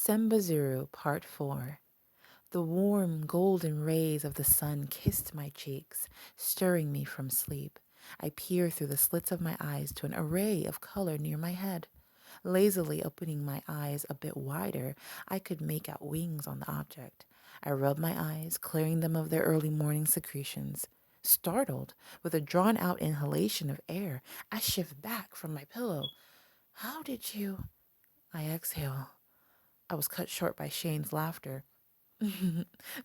SENBAZURU Part 4. The warm golden rays of the sun kissed my cheeks, stirring me from sleep. I peered through the slits of my eyes to an array of color near my head. Lazily opening my eyes a bit wider, I could make out wings on the object. I rubbed my eyes, clearing them of their early morning secretions. Startled, with a drawn-out inhalation of air, I shift back from my pillow. How did you? I exhale. I was cut short by Shane's laughter.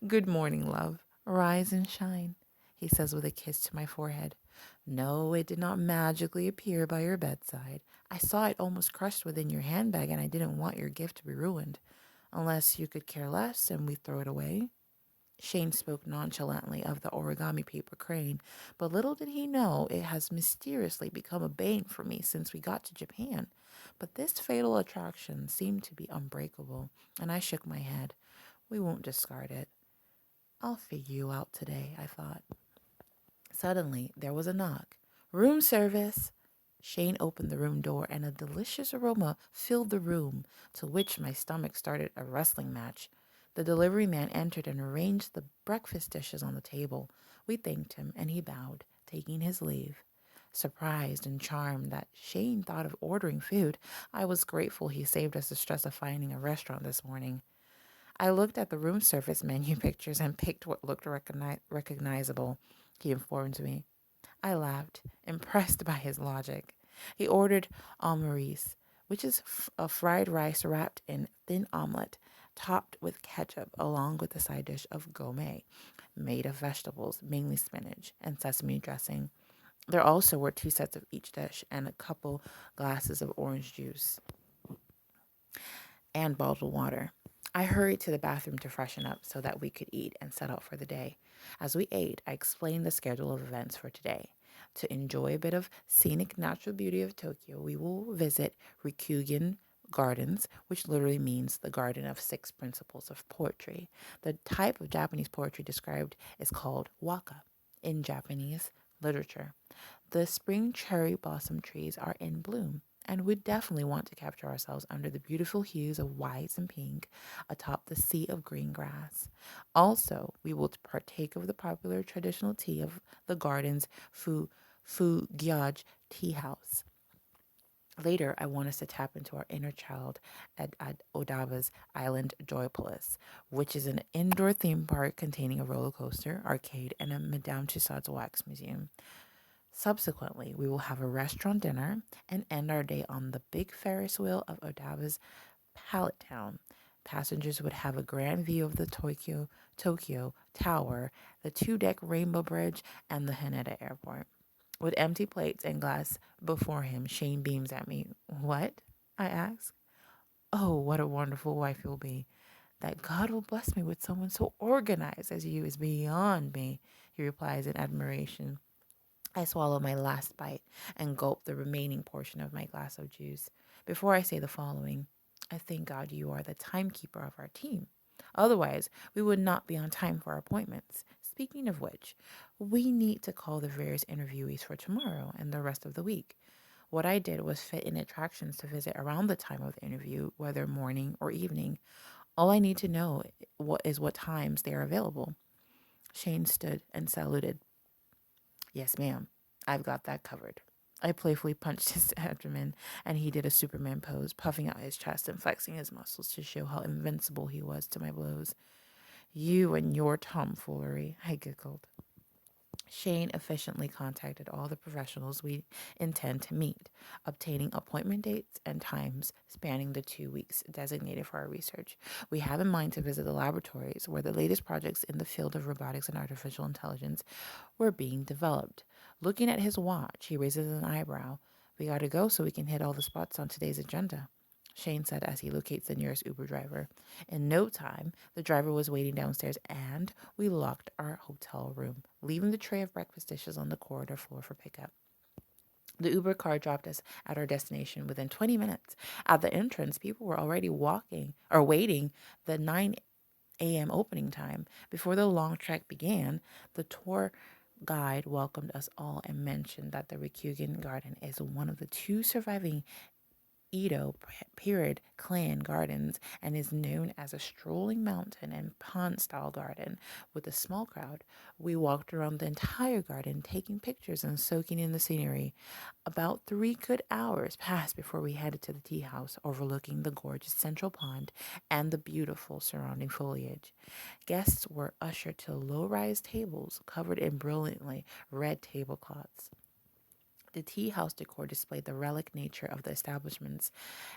Good morning, love. Rise and shine, he says with a kiss to my forehead. No, it did not magically appear by your bedside. I saw it almost crushed within your handbag, and I didn't want your gift to be ruined. Unless you could care less and we throw it away. Shane spoke nonchalantly of the origami paper crane, but little did he know it has mysteriously become a bane for me since we got to Japan. But this fatal attraction seemed to be unbreakable, and I shook my head. We won't discard it. I'll figure you out today, I thought. Suddenly, there was a knock. Room service! Shane opened the room door, and a delicious aroma filled the room, to which my stomach started a wrestling match. The delivery man entered and arranged the breakfast dishes on the table. We thanked him, and he bowed, taking his leave. Surprised and charmed that Shane thought of ordering food, I was grateful he saved us the stress of finding a restaurant this morning. I looked at the room service menu pictures and picked what looked recognizable, he informed me. I laughed, impressed by his logic. He ordered almaris, which is a fried rice wrapped in thin omelet, topped with ketchup, along with a side dish of gourmet, made of vegetables, mainly spinach, and sesame dressing. There also were 2 sets of each dish and a couple glasses of orange juice and bottled water. I hurried to the bathroom to freshen up so that we could eat and set out for the day. As we ate, I explained the schedule of events for today. To enjoy a bit of scenic natural beauty of Tokyo, we will visit Rikugen Gardens, which literally means the Garden of 6 Principles of Poetry. The type of Japanese poetry described is called waka in Japanese literature. The spring cherry blossom trees are in bloom, and we definitely want to capture ourselves under the beautiful hues of white and pink atop the sea of green grass. Also, we will partake of the popular traditional tea of the garden's Fugyage tea house. Later, I want us to tap into our inner child at Odava's Island Joypolis, which is an indoor theme park containing a roller coaster, arcade, and a Madame Tussauds wax museum. Subsequently, we will have a restaurant dinner and end our day on the big Ferris wheel of Odava's Pallet Town. Passengers would have a grand view of the Tokyo Tower, the 2-deck Rainbow Bridge, and the Haneda Airport. With empty plates and glass before him, Shane beams at me. What? I ask. Oh, what a wonderful wife you'll be. That God will bless me with someone so organized as you is beyond me, he replies in admiration. I swallow my last bite and gulp the remaining portion of my glass of juice. Before I say the following, I thank God you are the timekeeper of our team. Otherwise, we would not be on time for our appointments. Speaking of which, we need to call the various interviewees for tomorrow and the rest of the week. What I did was fit in attractions to visit around the time of the interview, whether morning or evening. All I need to know is what times they are available. Shane stood and saluted. Yes, ma'am. I've got that covered. I playfully punched his abdomen, and he did a Superman pose, puffing out his chest and flexing his muscles to show how invincible he was to my blows. You and your tomfoolery, I giggled. Shane efficiently contacted all the professionals we intend to meet, obtaining appointment dates and times spanning the 2 weeks designated for our research. We have in mind to visit the laboratories where the latest projects in the field of robotics and artificial intelligence were being developed. Looking at his watch, he raises an eyebrow. We gotta go so we can hit all the spots on today's agenda, Shane said as he locates the nearest Uber driver. In no time, the driver was waiting downstairs and we locked our hotel room, leaving the tray of breakfast dishes on the corridor floor for pickup. The Uber car dropped us at our destination within 20 minutes. At the entrance, people were already waiting the 9 a.m. opening time. Before the long trek began, the tour guide welcomed us all and mentioned that the Rikugen Garden is one of the 2 surviving Edo period clan gardens and is known as a strolling mountain and pond style garden with a small crowd. We walked around the entire garden, taking pictures and soaking in the scenery. About 3 good hours passed before we headed to the tea house overlooking the gorgeous central pond and the beautiful surrounding foliage. Guests were ushered to low rise tables covered in brilliantly red tablecloths. The tea house decor displayed the relic nature of the establishments,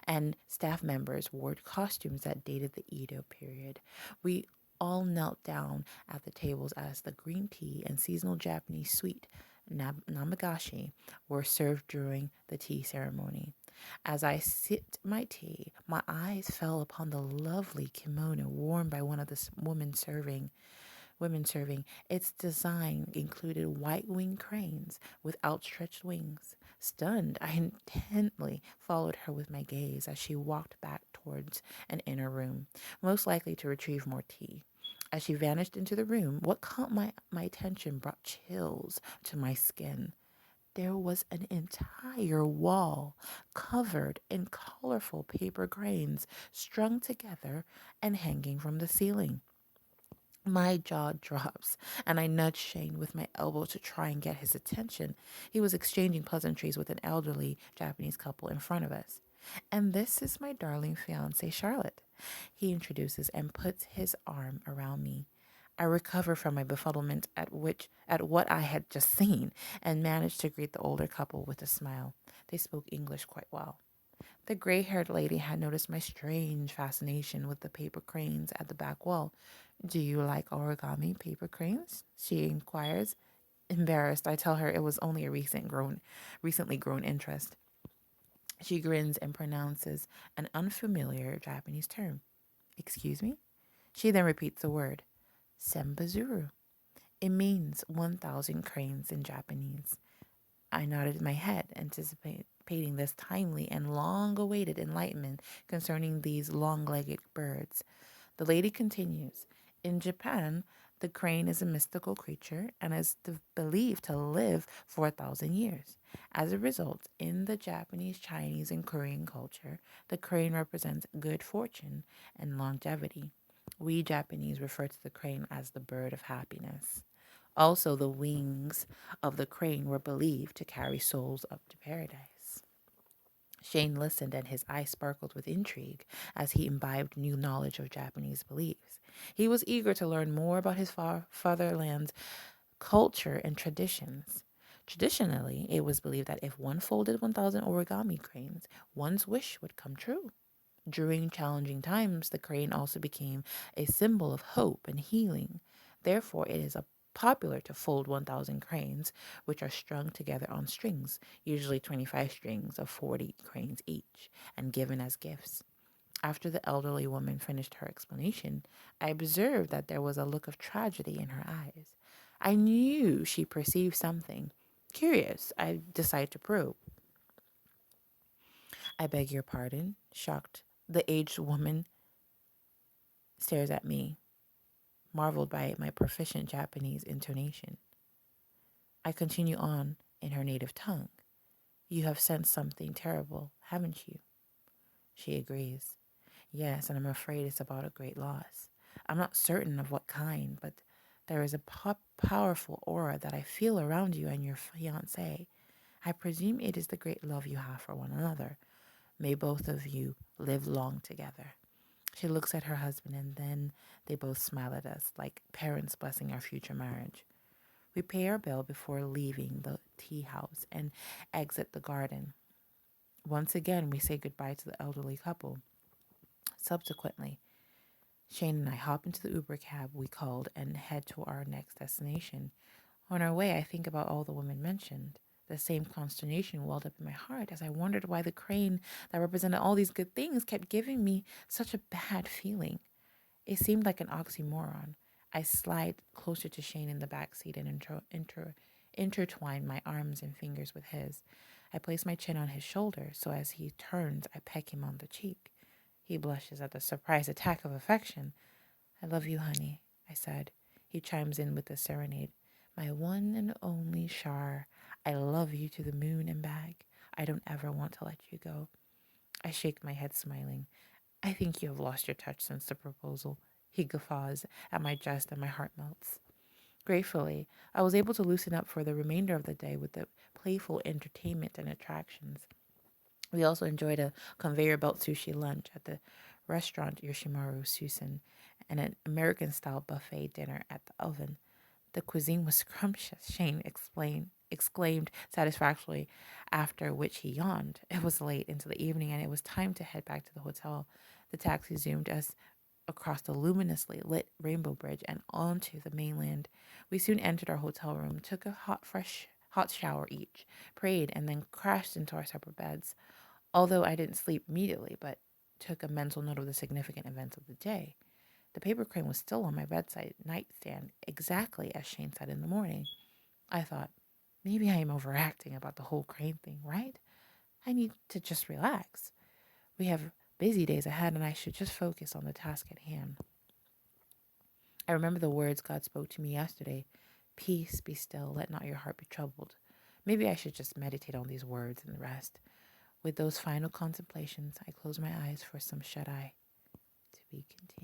and staff members wore costumes that dated the Edo period. We all knelt down at the tables as the green tea and seasonal Japanese sweet namagashi were served during the tea ceremony. As I sipped my tea, my eyes fell upon the lovely kimono worn by one of the women serving. Its design included white-winged cranes with outstretched wings. Stunned, I intently followed her with my gaze as she walked back towards an inner room, most likely to retrieve more tea. As she vanished into the room, what caught my attention brought chills to my skin. There was an entire wall covered in colorful paper cranes strung together and hanging from the ceiling. My jaw drops, and I nudge Shane with my elbow to try and get his attention. He was exchanging pleasantries with an elderly Japanese couple in front of us. And this is my darling fiancée, Charlotte. He introduces and puts his arm around me. I recover from my befuddlement at what I had just seen and manage to greet the older couple with a smile. They spoke English quite well. The gray haired lady had noticed my strange fascination with the paper cranes at the back wall. Do you like origami paper cranes? She inquires. Embarrassed, I tell her it was only a recently grown interest. She grins and pronounces an unfamiliar Japanese term. Excuse me? She then repeats the word, SENBAZURU. It means 1,000 cranes in Japanese. I nodded my head, anticipating this timely and long awaited enlightenment concerning these long legged birds. The lady continues. In Japan, the crane is a mystical creature and is believed to live for 1,000 years. As a result, in the Japanese, Chinese, and Korean culture, the crane represents good fortune and longevity. We Japanese refer to the crane as the bird of happiness. Also, the wings of the crane were believed to carry souls up to paradise. Shane listened and his eyes sparkled with intrigue as he imbibed new knowledge of Japanese beliefs. He was eager to learn more about his fatherland's culture and traditions. Traditionally, it was believed that if one folded 1,000 origami cranes, one's wish would come true. During challenging times, the crane also became a symbol of hope and healing. Therefore, it is popular to fold 1,000 cranes, which are strung together on strings, usually 25 strings of 40 cranes each, and given as gifts. After the elderly woman finished her explanation, I observed that there was a look of tragedy in her eyes. I knew she perceived something. Curious, I decided to probe. I beg your pardon, shocked. The aged woman stares at me, marveled by my proficient Japanese intonation. I continue on in her native tongue. You have sensed something terrible, haven't you? She agrees. Yes, and I'm afraid it's about a great loss. I'm not certain of what kind, but there is a powerful aura that I feel around you and your fiancé. I presume it is the great love you have for one another. May both of you live long together. She looks at her husband and then they both smile at us like parents blessing our future marriage. We pay our bill before leaving the tea house and exit the garden. Once again, we say goodbye to the elderly couple. Subsequently, Shane and I hop into the Uber cab we called and head to our next destination. On our way, I think about all the women mentioned. The same consternation welled up in my heart as I wondered why the crane that represented all these good things kept giving me such a bad feeling. It seemed like an oxymoron. I slide closer to Shane in the back seat and intertwine my arms and fingers with his. I place my chin on his shoulder, so as he turns, I peck him on the cheek. He blushes at the surprise attack of affection. I love you, honey, I said. He chimes in with a serenade. My one and only Char, I love you to the moon and back. I don't ever want to let you go. I shake my head, smiling. I think you have lost your touch since the proposal. He guffaws at my jest and my heart melts. Gratefully, I was able to loosen up for the remainder of the day with the playful entertainment and attractions. We also enjoyed a conveyor belt sushi lunch at the restaurant Yoshimaru Susan and an American style buffet dinner at the oven. The cuisine was scrumptious, exclaimed satisfactorily, after which he yawned. It was late into the evening and it was time to head back to the hotel. The taxi zoomed us across the luminously lit Rainbow Bridge and onto the mainland. We soon entered our hotel room, took a hot shower each, prayed, and then crashed into our separate beds. Although I didn't sleep immediately, but took a mental note of the significant events of the day. The paper crane was still on my bedside nightstand, exactly as Shane said in the morning. I thought, maybe I am overacting about the whole crane thing, right? I need to just relax. We have busy days ahead, and I should just focus on the task at hand. I remember the words God spoke to me yesterday. Peace, be still, let not your heart be troubled. Maybe I should just meditate on these words and rest. With those final contemplations, I close my eyes for some shut eye to be continued.